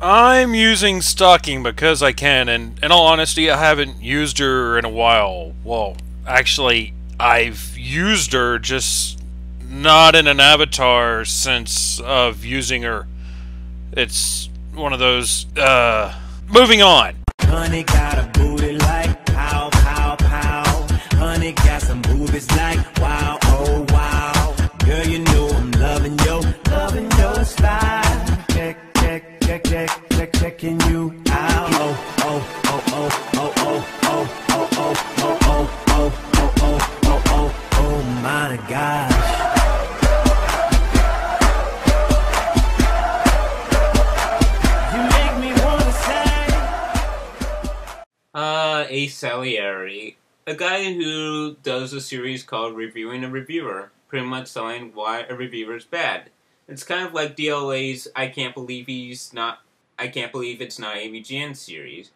I'm using Stocking because I can, and in all honesty, I haven't used her in a while. Well, actually, I've used her, just not in an avatar sense of using her. It's one of those, moving on. Honey got a booty like pow, pow, pow. Honey got some boobies like wow, oh wow. Girl, you know I'm loving your style. Checking you out. Oh my gosh. You make me wanna say. A Salieri, a guy who does a series called Reviewing a Reviewer, pretty much telling why a reviewer is bad. It's kind of like DLA's I Can't Believe It's Not AVGN series.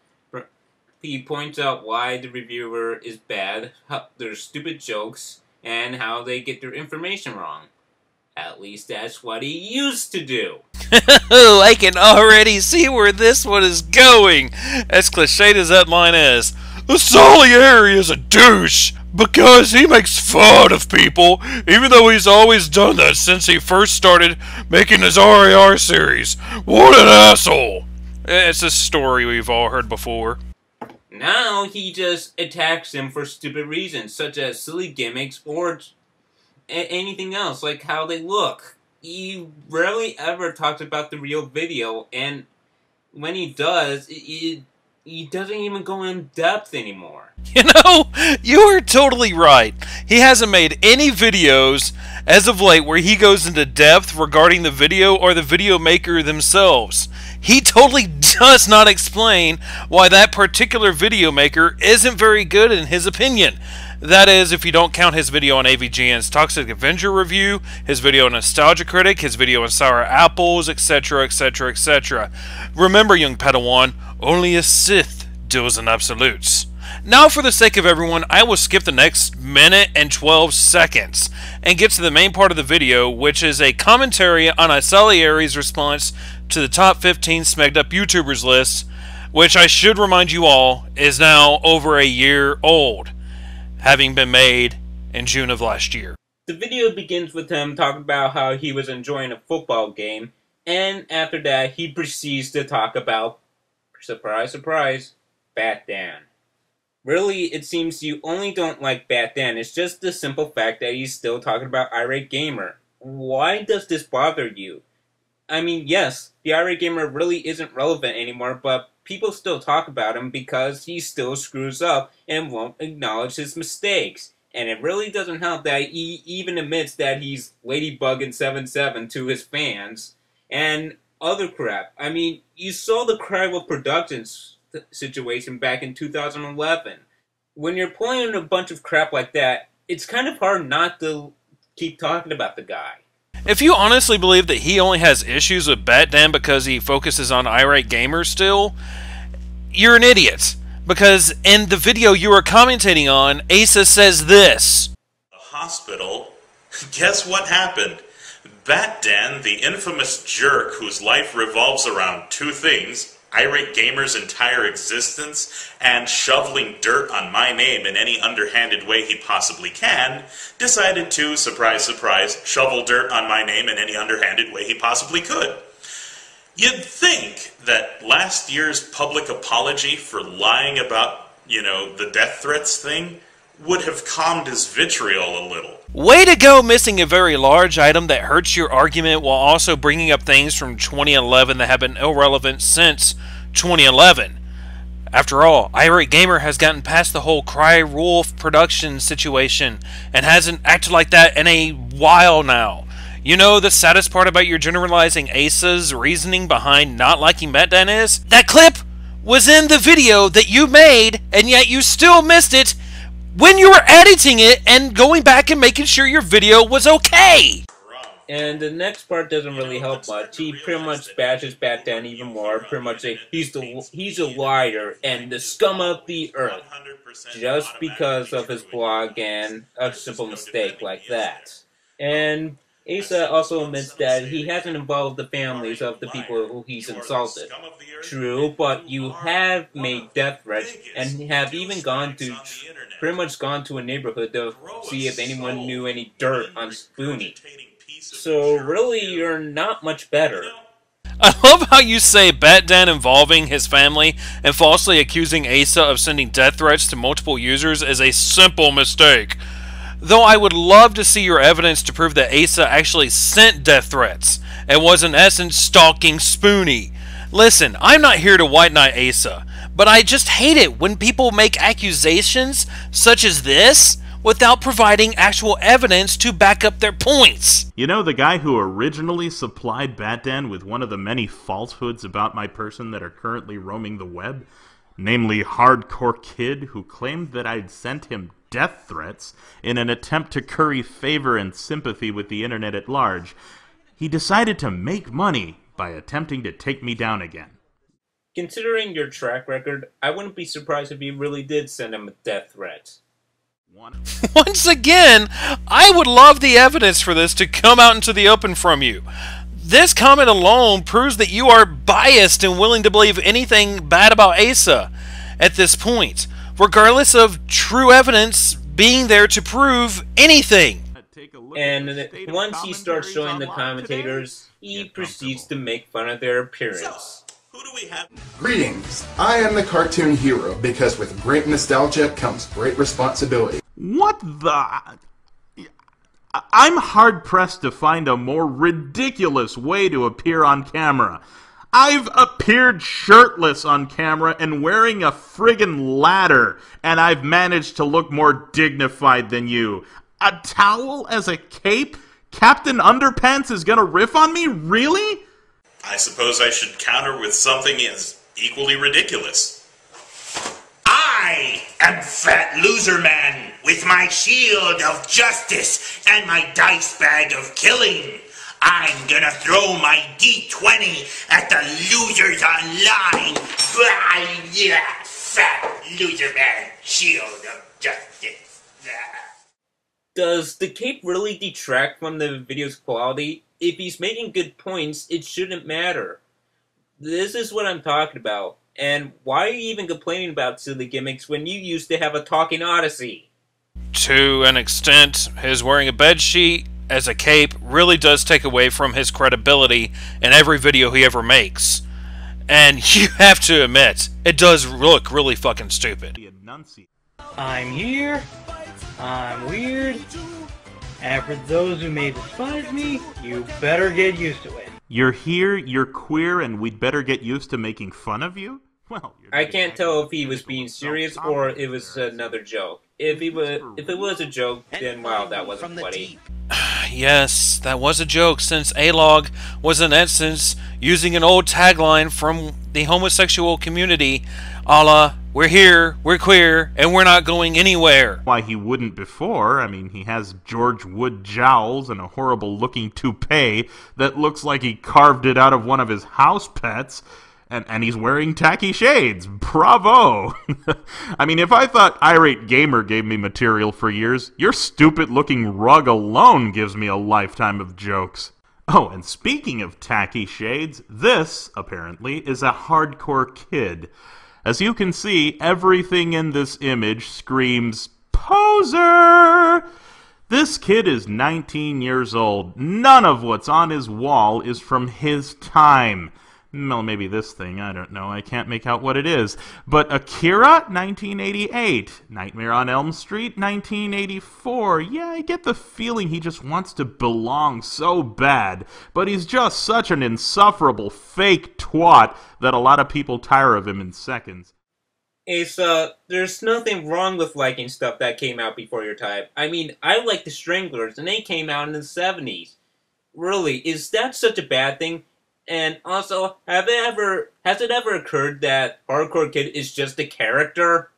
He points out why the reviewer is bad, how their stupid jokes, and how they get their information wrong. At least that's what he used to do. Oh, I can already see where this one is going. As cliched as that line is, the Salieri is a douche because he makes fun of people, even though he's always done that since he first started making his RAR series. What an asshole! It's a story we've all heard before. Now he just attacks them for stupid reasons, such as silly gimmicks or anything else, like how they look. He rarely ever talks about the real video, and when he does, he doesn't even go in depth anymore. You know, you are totally right. He hasn't made any videos as of late where he goes into depth regarding the video or the video maker themselves. He totally does not explain why that particular video maker isn't very good in his opinion. That is, if you don't count his video on AVGN's Toxic Avenger review, his video on Nostalgia Critic, his video on Sour Apples, etc., etc., etc. Remember, young Padawan, only a Sith deals in absolutes. Now, for the sake of everyone, I will skip the next minute and 12 seconds and get to the main part of the video, which is a commentary on Salieri's response to the top 15 smegged up YouTubers list, which I should remind you all is now over a year old, having been made in June of last year. The video begins with him talking about how he was enjoying a football game, and after that he proceeds to talk about, surprise, surprise, Bat Dan. Really, it seems you only don't like Bat Dan. It's just the simple fact that he's still talking about Irate Gamer. Why does this bother you? I mean, yes, the Irate Gamer really isn't relevant anymore, but people still talk about him because he still screws up and won't acknowledge his mistakes. And it really doesn't help that he even admits that he's Ladybugging 77 to his fans and other crap. I mean, you saw the Crywell Productions situation back in 2011. When you're pulling a bunch of crap like that, it's kind of hard not to keep talking about the guy. If you honestly believe that he only has issues with Bat Dan because he focuses on Irate Gamer still, you're an idiot. Because in the video you are commentating on, Asa says this. The hospital, guess what happened? Bat Dan, the infamous jerk whose life revolves around two things, Irate Gamer's entire existence, and shoveling dirt on my name in any underhanded way he possibly can, decided to, surprise, surprise, shovel dirt on my name in any underhanded way he possibly could. You'd think that last year's public apology for lying about, the death threats thing would have calmed his vitriol a little. Way to go missing a very large item that hurts your argument while also bringing up things from 2011 that have been irrelevant since 2011. After all, Irate Gamer has gotten past the whole Cry Wolf production situation and hasn't acted like that in a while now. You know the saddest part about your generalizing Asa's reasoning behind not liking Bat Dan is? That clip was in the video that you made, and yet you still missed it when you were editing it and going back and making sure your video was okay. And the next part doesn't really help much. He pretty much bashes Bat Dan even more. Pretty much say he's a liar and the scum of the earth, just because of his blog and a simple mistake like that. And Asa also admits that he hasn't involved the families of the people who he's insulted. True, but you have made death threats and have even pretty much gone to a neighborhood to see if anyone knew any dirt on Spoonie. So really, you're not much better. I love how you say Batdan involving his family and falsely accusing Asa of sending death threats to multiple users is a simple mistake. Though I would love to see your evidence to prove that Asa actually sent death threats and was in essence stalking Spoonie. Listen, I'm not here to white knight Asa, but I just hate it when people make accusations such as this without providing actual evidence to back up their points. You know, the guy who originally supplied Batdan with one of the many falsehoods about my person that are currently roaming the web, namely Hardcore Kid, who claimed that I'd sent him death threats in an attempt to curry favor and sympathy with the internet at large, he decided to make money by attempting to take me down again. Considering your track record, I wouldn't be surprised if you really did send him a death threat. Once again, I would love the evidence for this to come out into the open from you. This comment alone proves that you are biased and willing to believe anything bad about Asa at this point, regardless of true evidence being there to prove anything. And once he starts showing the commentators, he proceeds to make fun of their appearance. Who do we have? Greetings, I am the cartoon hero because with great nostalgia comes great responsibility. What the... I'm hard-pressed to find a more ridiculous way to appear on camera. I've appeared shirtless on camera and wearing a friggin' ladder, and I've managed to look more dignified than you. A towel as a cape? Captain Underpants is gonna riff on me? Really? I suppose I should counter with something as equally ridiculous. I am Fat Loser Man with my shield of justice and my dice bag of killing. I'm gonna throw my D20 at the losers online. Yeah, Fat Loser Man, shield of justice. Does the cape really detract from the video's quality? If he's making good points, it shouldn't matter. This is what I'm talking about. And why are you even complaining about silly gimmicks when you used to have a talking Odyssey? To an extent, his wearing a bedsheet as a cape really does take away from his credibility in every video he ever makes. And you have to admit, it does look really fucking stupid. I'm here, I'm weird, and for those who may despise me, you better get used to it. You're here, you're queer, and we'd better get used to making fun of you? Well, I can't tell if he was being serious or it was another joke. If it was a joke, then wow, that wasn't funny. Yes, that was a joke, since A-Log was in essence using an old tagline from the homosexual community, a la, we're here, we're queer, and we're not going anywhere. Why he wouldn't before. I mean, he has George Wood jowls and a horrible-looking toupee that looks like he carved it out of one of his house pets. And he's wearing tacky shades. Bravo! I mean, if I thought Irate Gamer gave me material for years, your stupid-looking rug alone gives me a lifetime of jokes. Oh, and speaking of tacky shades, this, apparently, is a hardcore kid. As you can see, everything in this image screams, poser! This kid is 19 years old. None of what's on his wall is from his time. Well, maybe this thing, I don't know, I can't make out what it is. But Akira, 1988. Nightmare on Elm Street, 1984. Yeah, I get the feeling he just wants to belong so bad. But he's just such an insufferable fake twat that a lot of people tire of him in seconds. Asa, there's nothing wrong with liking stuff that came out before your time. I mean, I like the Stranglers, and they came out in the 70s. Really, is that such a bad thing? And also, has it ever occurred that Hardcore Kid is just a character?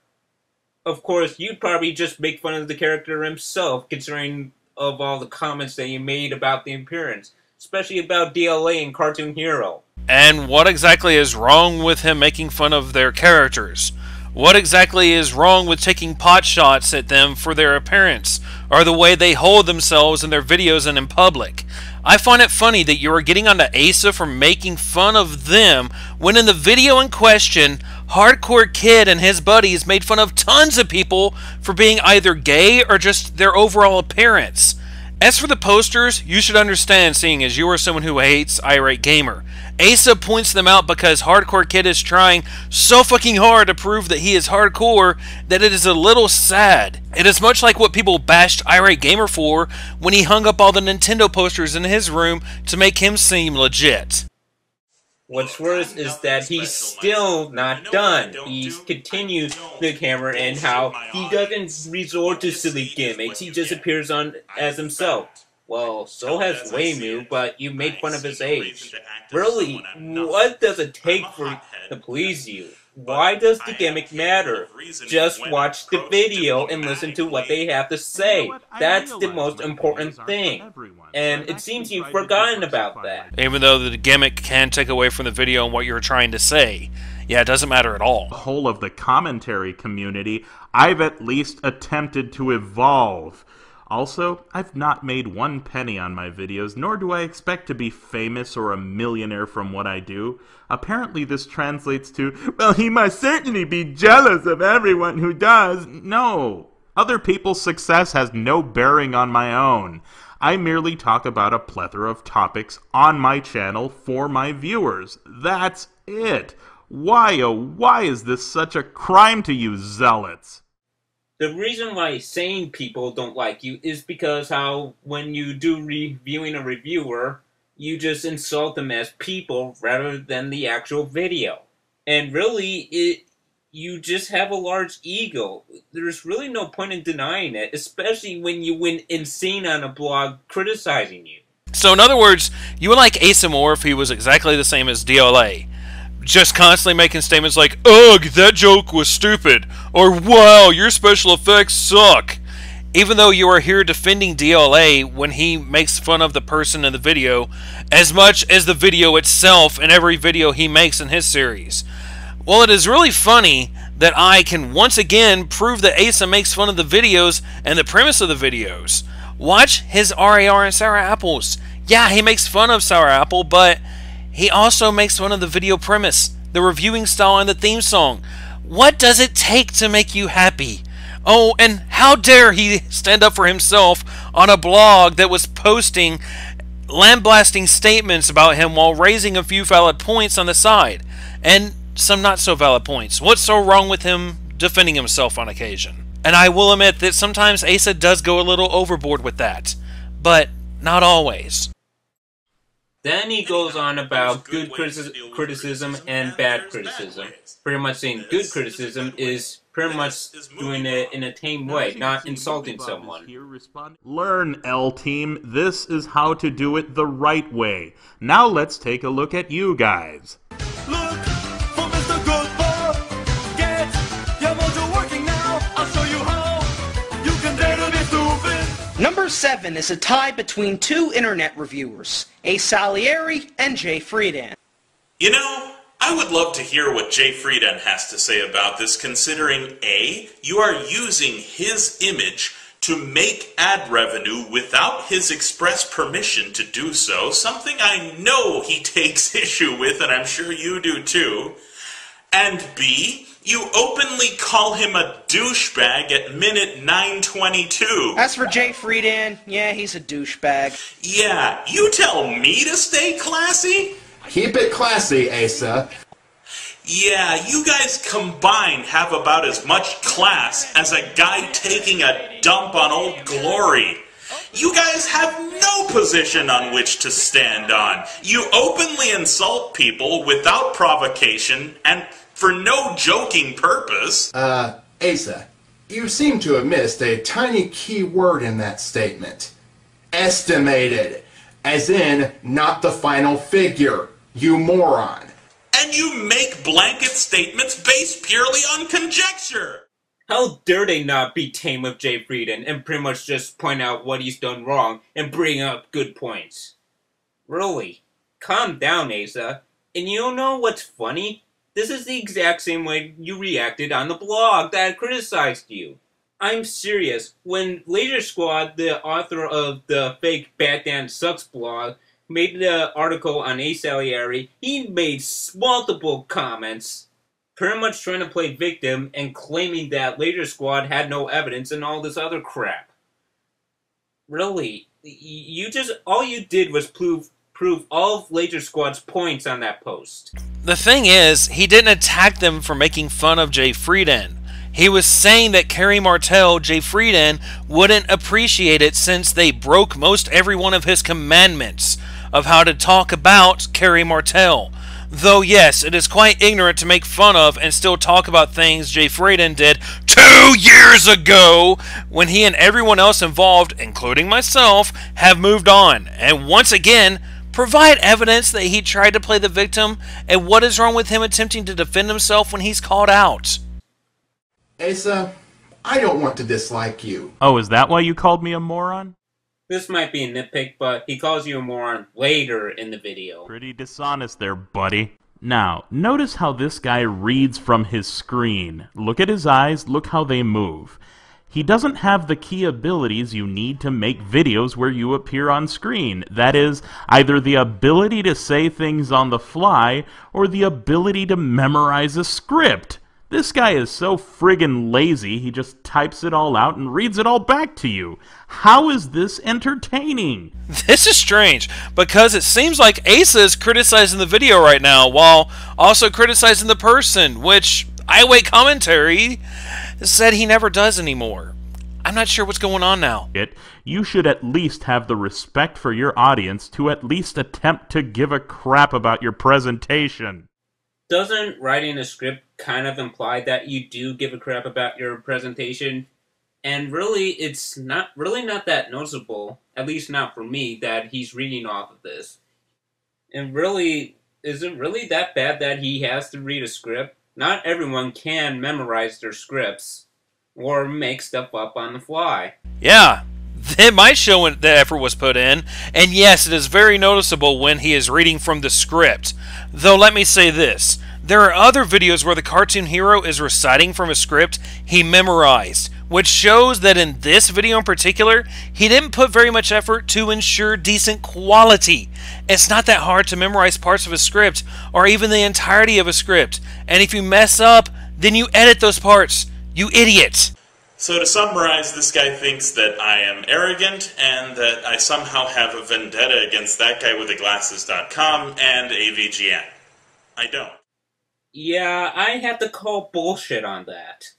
Of course, you'd probably just make fun of the character himself, considering of all the comments that you made about the appearance, especially about DLA and Cartoon Hero. And what exactly is wrong with him making fun of their characters? What exactly is wrong with taking pot shots at them for their appearance, or the way they hold themselves in their videos and in public? I find it funny that you are getting onto Asa for making fun of them, when in the video in question, Hardcore Kid and his buddies made fun of tons of people for being either gay or just their overall appearance. As for the posters, you should understand, seeing as you are someone who hates Irate Gamer. Asa points them out because Hardcore Kid is trying so fucking hard to prove that he is hardcore that it is a little sad. It is much like what people bashed Irate Gamer for when he hung up all the Nintendo posters in his room to make him seem legit. What's worse is that he's still not done. He's continued the camera and how he doesn't resort to silly gimmicks. He just appears on as himself. Well, so has Waymu, but you make fun of his age. Really, what does it take to please you? Why does the gimmick matter? Just watch the video and listen to what they have to say. That's the most important thing. And it seems you've forgotten about that. Even though the gimmick can take away from the video and what you're trying to say. Yeah, it doesn't matter at all. The whole of the commentary community, I've at least attempted to evolve. Also, I've not made 1 penny on my videos, nor do I expect to be famous or a millionaire from what I do. Apparently this translates to, well, he must certainly be jealous of everyone who does. No, other people's success has no bearing on my own. I merely talk about a plethora of topics on my channel for my viewers. That's it. Why, oh, why is this such a crime to you zealots? The reason why sane people don't like you is because how when you do reviewing a reviewer, you just insult them as people rather than the actual video. And really, you just have a large ego. There's really no point in denying it, especially when you went insane on a blog criticizing you. So in other words, you would like Asa more if he was exactly the same as DLA. Just constantly making statements like, ugh, that joke was stupid, or wow, your special effects suck. Even though you are here defending DLA when he makes fun of the person in the video, as much as the video itself and every video he makes in his series. Well, it is really funny that I can once again prove that Asa makes fun of the videos and the premise of the videos. Watch his RAR and Sour Apples. Yeah, he makes fun of Sour Apple, but he also makes fun of the video premise, the reviewing style, and the theme song. What does it take to make you happy? Oh, and how dare he stand up for himself on a blog that was posting lambasting statements about him while raising a few valid points on the side, and some not so valid points. What's so wrong with him defending himself on occasion? And I will admit that sometimes Asa does go a little overboard with that, but not always. Then he goes on about good criticism and bad criticism. Pretty much saying good criticism is pretty much doing it in a tame way, not insulting someone. Learn, L-Team. This is how to do it the right way. Now let's take a look at you guys. Look for Mr. Goodbar. Get your motor working now. I'll show you how. You can dare to be stupid. Number 7 is a tie between 2 internet reviewers, A. Salieri and Jay Friedan. You know, I would love to hear what Jay Friedan has to say about this, considering A, you are using his image to make ad revenue without his express permission to do so, something I know he takes issue with, and I'm sure you do too. And B, you openly call him a douchebag at minute 9:22. As for Jay Friedan, yeah, he's a douchebag. Yeah, you tell me to stay classy? Keep it classy, Asa. Yeah, you guys combined have about as much class as a guy taking a dump on Old Glory. You guys have no position on which to stand on. You openly insult people without provocation and for no joking purpose. Asa, you seem to have missed a tiny key word in that statement. Estimated. As in, not the final figure. You moron. And you make blanket statements based purely on conjecture. How dare they not be tame with Jay Friedan and pretty much just point out what he's done wrong and bring up good points? Really? Calm down, Asa. And you know what's funny? This is the exact same way you reacted on the blog that criticized you. I'm serious. When Laser Squad, the author of the fake Batman Sucks blog, made the article on A. Salieri, he made multiple comments pretty much trying to play victim and claiming that Laser Squad had no evidence and all this other crap. Really, all you did was prove all of Laser Squad's points on that post. The thing is, he didn't attack them for making fun of Jay Frieden. He was saying that Kerry Martell, Jay Frieden, wouldn't appreciate it since they broke most every one of his commandments of how to talk about Kerry Martell. Though yes, it is quite ignorant to make fun of and still talk about things Jay Frieden did 2 years ago when he and everyone else involved, including myself, have moved on. And once again, provide evidence that he tried to play the victim, and what is wrong with him attempting to defend himself when he's called out? Asa, I don't want to dislike you. Oh, is that why you called me a moron? This might be a nitpick, but he calls you a moron later in the video. Pretty dishonest there, buddy. Now, notice how this guy reads from his screen. Look at his eyes, look how they move. He doesn't have the key abilities you need to make videos where you appear on screen. That is, either the ability to say things on the fly, or the ability to memorize a script. This guy is so friggin' lazy, he just types it all out and reads it all back to you. How is this entertaining? This is strange, because it seems like Asa is criticizing the video right now, while also criticizing the person, which Commentary said he never does anymore. I'm not sure what's going on now. You should at least have the respect for your audience to at least attempt to give a crap about your presentation. Doesn't writing a script kind of imply that you do give a crap about your presentation? And really, it's not that noticeable, at least not for me, that he's reading off of this. And really, is it really that bad that he has to read a script? Not everyone can memorize their scripts or make stuff up on the fly. Yeah, it might show when the effort was put in, and yes, it is very noticeable when he is reading from the script. Though let me say this, there are other videos where the cartoon hero is reciting from a script he memorized, which shows that in this video in particular, he didn't put very much effort to ensure decent quality. It's not that hard to memorize parts of a script, or even the entirety of a script, and if you mess up, then you edit those parts, you idiot! So to summarize, this guy thinks that I am arrogant and that I somehow have a vendetta against that guy with the glasses.com and AVGN. I don't. Yeah, I have to call bullshit on that.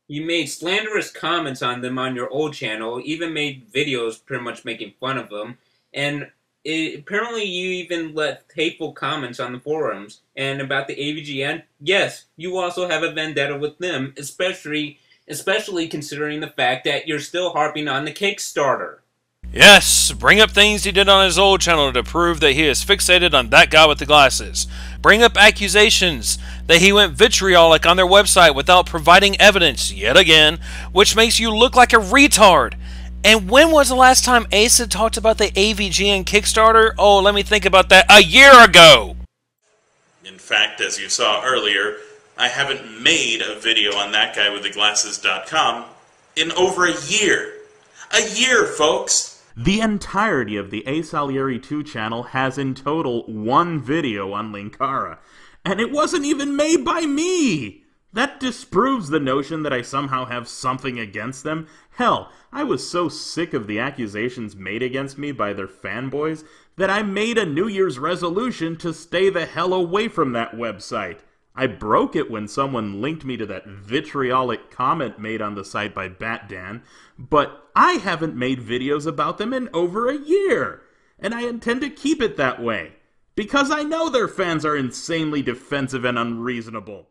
You made slanderous comments on them on your old channel, even made videos pretty much making fun of them, and apparently you even left hateful comments on the forums. And about the AVGN, yes, you also have a vendetta with them, especially considering the fact that you're still harping on the Kickstarter. Yes, bring up things he did on his old channel to prove that he is fixated on that guy with the glasses. Bring up accusations that he went vitriolic on their website without providing evidence, yet again, which makes you look like a retard. And when was the last time Asa talked about the AVGN Kickstarter? Oh, let me think about that. A year ago! In fact, as you saw earlier, I haven't made a video on that guy with the glasses.com in over a year. A year, folks! The entirety of the A. Salieri 2 channel has in total one video on Linkara, and it wasn't even made by me! That disproves the notion that I somehow have something against them. Hell, I was so sick of the accusations made against me by their fanboys that I made a New Year's resolution to stay the hell away from that website. I broke it when someone linked me to that vitriolic comment made on the site by Batdan, but I haven't made videos about them in over a year, and I intend to keep it that way, because I know their fans are insanely defensive and unreasonable.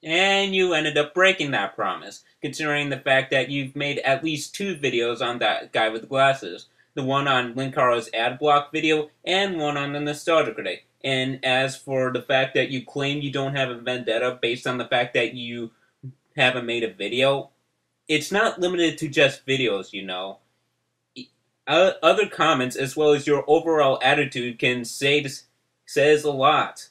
And you ended up breaking that promise, considering the fact that you've made at least 2 videos on that guy with the glasses. The one on Linkara's ad block video, and one on the Nostalgia Critic. And as for the fact that you claim you don't have a vendetta based on the fact that you haven't made a video, it's not limited to just videos, you know. Other comments, as well as your overall attitude, says a lot.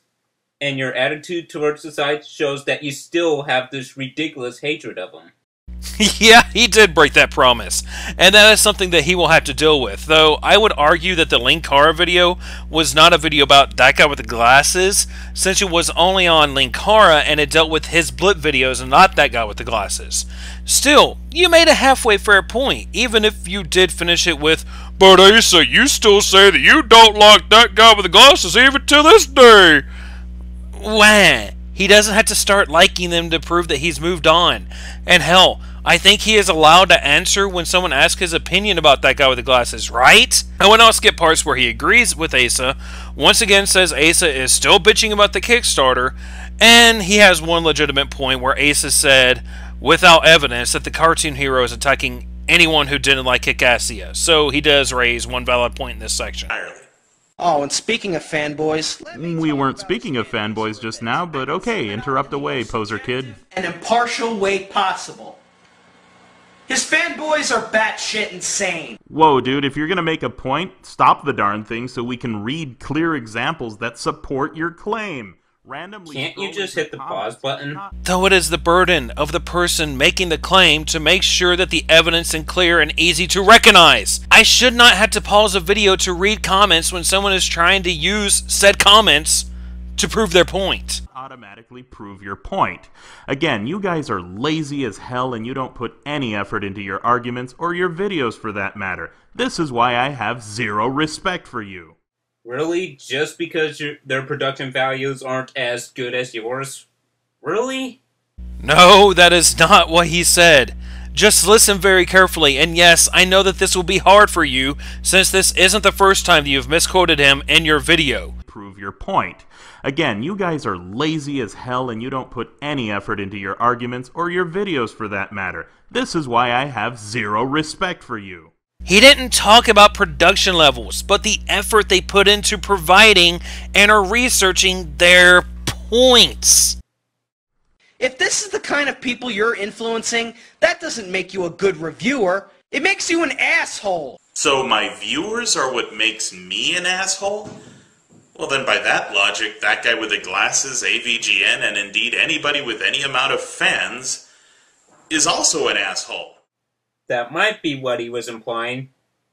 and your attitude towards the site shows that you still have this ridiculous hatred of him. Yeah, he did break that promise, and that is something that he will have to deal with, though I would argue that the Linkara video was not a video about that guy with the glasses, since it was only on Linkara and it dealt with his blip videos and not that guy with the glasses. Still, you made a halfway fair point, even if you did finish it with, "But Asa, you still say that you don't like that guy with the glasses even to this day." Wah. He doesn't have to start liking them to prove that he's moved on. And hell, I think he is allowed to answer when someone asks his opinion about that guy with the glasses, right? I will not skip parts where he agrees with Asa, once again says Asa is still bitching about the Kickstarter, and he has one legitimate point where Asa said, without evidence, that the cartoon hero is attacking anyone who didn't like Kick-Assia, so he does raise one valid point in this section. Oh, and speaking of fanboys... We weren't speaking of fanboys just now, but okay, interrupt away, poser kid. An impartial way possible. His fanboys are batshit insane. Whoa, dude, if you're gonna make a point, stop the darn thing so we can read clear examples that support your claim. Randomly Can't you just hit the pause button? Though it is the burden of the person making the claim to make sure that the evidence is clear and easy to recognize. I should not have to pause a video to read comments when someone is trying to use said comments to prove their point. Automatically prove your point. Again, you guys are lazy as hell and you don't put any effort into your arguments or your videos for that matter. This is why I have zero respect for you. Really? Just because their production values aren't as good as yours? Really? No, that is not what he said. Just listen very carefully, and yes, I know that this will be hard for you, since this isn't the first time that you've misquoted him in your video. Prove your point. Again, you guys are lazy as hell and you don't put any effort into your arguments or your videos for that matter. This is why I have zero respect for you. He didn't talk about production levels, but the effort they put into providing and are researching their points. If this is the kind of people you're influencing, that doesn't make you a good reviewer. It makes you an asshole. So my viewers are what makes me an asshole? Well then by that logic, that guy with the glasses, AVGN, and indeed anybody with any amount of fans is also an asshole. That might be what he was implying,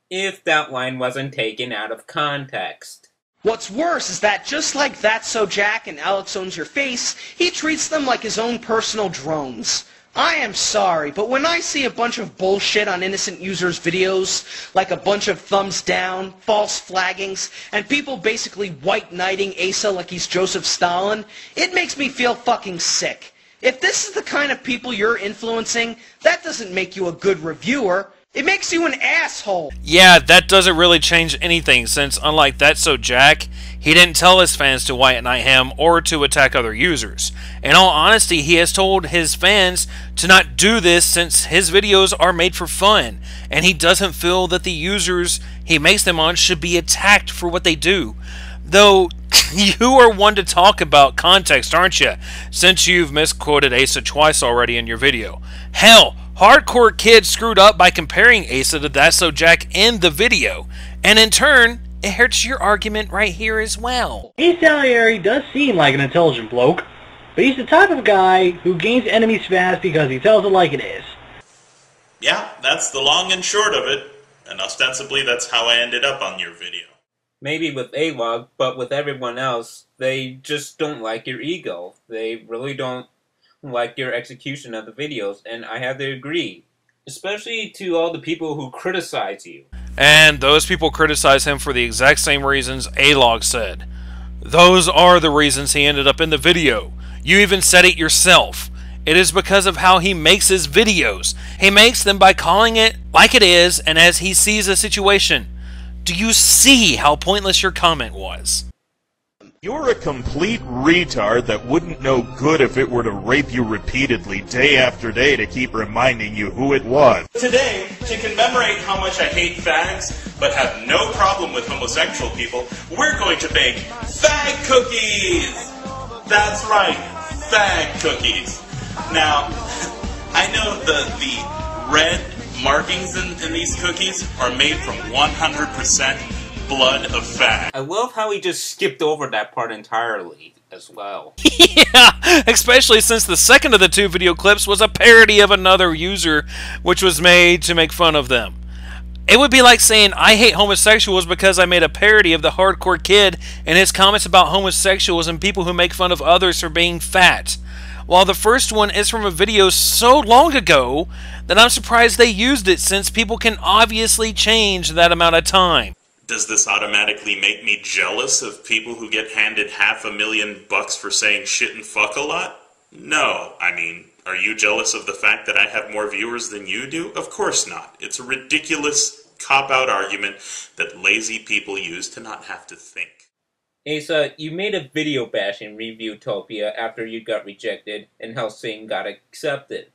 if that line wasn't taken out of context. What's worse is that just like That's So Jack and Alex Owns Your Face, he treats them like his own personal drones. I am sorry, but when I see a bunch of bullshit on innocent users' videos, like a bunch of thumbs down, false flaggings, and people basically white knighting Asa like he's Joseph Stalin, it makes me feel fucking sick. If this is the kind of people you're influencing, that doesn't make you a good reviewer. It makes you an asshole. Yeah, that doesn't really change anything, since unlike That's So Jack, he didn't tell his fans to white knight him or to attack other users. In all honesty, he has told his fans to not do this since his videos are made for fun, and he doesn't feel that the users he makes them on should be attacked for what they do. Though, you are one to talk about context, aren't you? Since you've misquoted Asa twice already in your video. Hell, Hardcore Kid screwed up by comparing Asa to That's So Jack in the video. And in turn, it hurts your argument right here as well. Ace Salieri does seem like an intelligent bloke, but he's the type of guy who gains enemies fast because he tells it like it is. Yeah, that's the long and short of it. And ostensibly that's how I ended up on your video. Maybe with A-Log, but with everyone else, they just don't like your ego. They really don't like your execution of the videos, and I have to agree. Especially to all the people who criticize you. And those people criticize him for the exact same reasons A-Log said. Those are the reasons he ended up in the video. You even said it yourself. It is because of how he makes his videos. He makes them by calling it like it is and as he sees a situation. Do you see how pointless your comment was? You're a complete retard that wouldn't know good if it were to rape you repeatedly day after day to keep reminding you who it was. Today, to commemorate how much I hate fags, but have no problem with homosexual people, we're going to bake fag cookies! That's right, fag cookies. Now, I know the red markings in these cookies are made from 100% blood of fag. I love how he just skipped over that part entirely. as well. Yeah, especially since the second of the two video clips was a parody of another user, which was made to make fun of them. It would be like saying, I hate homosexuals because I made a parody of the hardcore kid and his comments about homosexuals and people who make fun of others for being fat. While the first one is from a video so long ago that I'm surprised they used it, since people can obviously change that amount of time. Does this automatically make me jealous of people who get handed $500,000 for saying shit and fuck a lot? No. I mean, are you jealous of the fact that I have more viewers than you do? Of course not. It's a ridiculous cop-out argument that lazy people use to not have to think. Asa, you made a video bashing Reviewtopia after you got rejected and how Satan got accepted.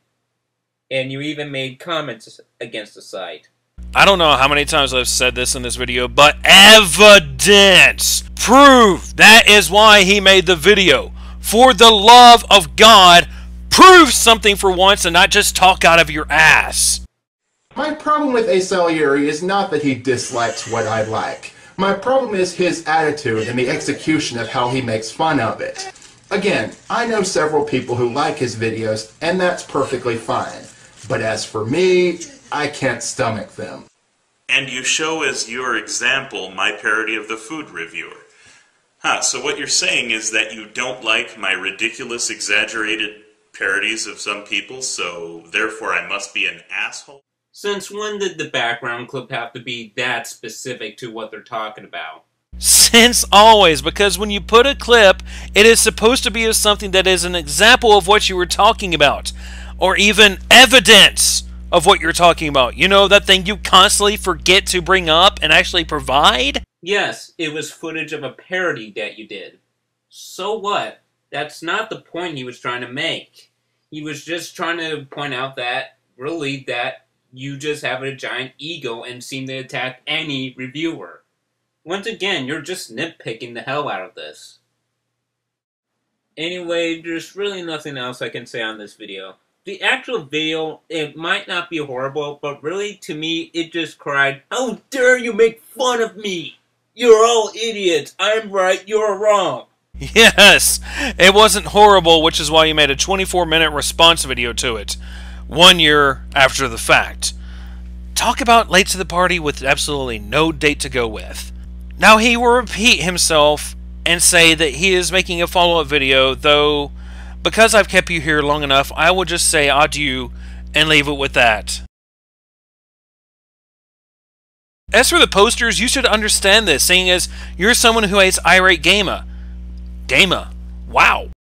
And you even made comments against the site. I don't know how many times I've said this in this video, but evidence! Proof! That is why he made the video. For the love of God, prove something for once and not just talk out of your ass. My problem with Asa Salieri is not that he dislikes what I like. My problem is his attitude and the execution of how he makes fun of it. Again, I know several people who like his videos, and that's perfectly fine. But as for me, I can't stomach them. And you show as your example my parody of the food reviewer. So what you're saying is that you don't like my ridiculous, exaggerated parodies of some people, so therefore I must be an asshole? Since when did the background clip have to be that specific to what they're talking about? Since always, because when you put a clip, it is supposed to be of something that is an example of what you were talking about, or even evidence of what you're talking about. You know, that thing you constantly forget to bring up and actually provide? Yes, it was footage of a parody that you did. So what? That's not the point he was trying to make. He was just trying to point out that, really, that you just have a giant ego and seem to attack any reviewer. Once again, you're just nitpicking the hell out of this. Anyway, there's really nothing else I can say on this video. The actual video, it might not be horrible, but really, to me, it just cried, "How dare you make fun of me! You're all idiots! I'm right, you're wrong!" Yes, it wasn't horrible, which is why you made a 24-minute response video to it. 1 year after the fact. Talk about late to the party with absolutely no date to go with. Now he will repeat himself and say that he is making a follow-up video, though because I've kept you here long enough, I will just say adieu and leave it with that. As for the posters, you should understand this, seeing as you're someone who hates irate gamer. Gamer. Wow.